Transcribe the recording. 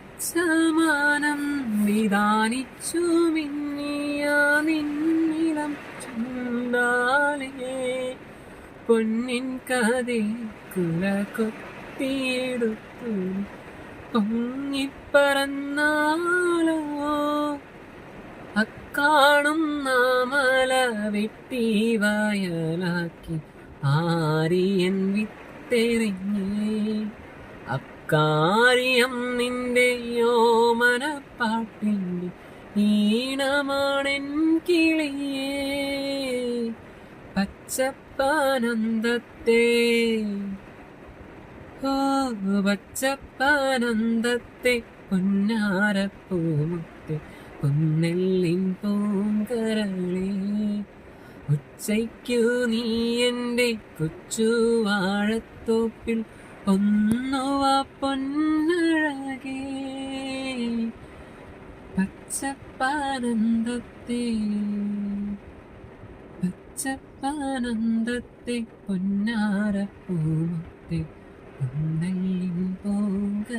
നീലച്ചമാനം വിധാനിച്ചു മിന്നിയ നിന്നിളം ചുണ്ടാലേ പൊന്നിൻ കതി കുല കൊത്തിയെടുത്തു പൊങ്ങിപ്പറന്നാലോ അക്കാണും നാമല വെട്ടി വയലാക്കി ആര്യൻ വിത്തെറിഞ്ഞേ അക്കാര്യം നിന്റെ യോമനപ്പാട്ടിൻ്റെ ഈണമാണെൻ കിളിയേ പച്ചപ്പാനന്ദത്തെ ഓ പച്ചപ്പാനന്ദത്തെ പൊന്നാരപ്പൂമുത്തെ പൊന്നെല്ലിൻ പൂങ്കരളേ ഉച്ചയ്ക്കു നീ എൻ്റെ കൊച്ചു വാഴത്തോപ്പിൽ ഒന്നുവ പൊന്നഴകേ പച്ചപ്പാനന്ദത്തെ പച്ചപ്പാനന്ദത്തെ പൊന്നാരപ്പൂമുത്തെ പൊന്നെല്ലിൻ പൂങ്ക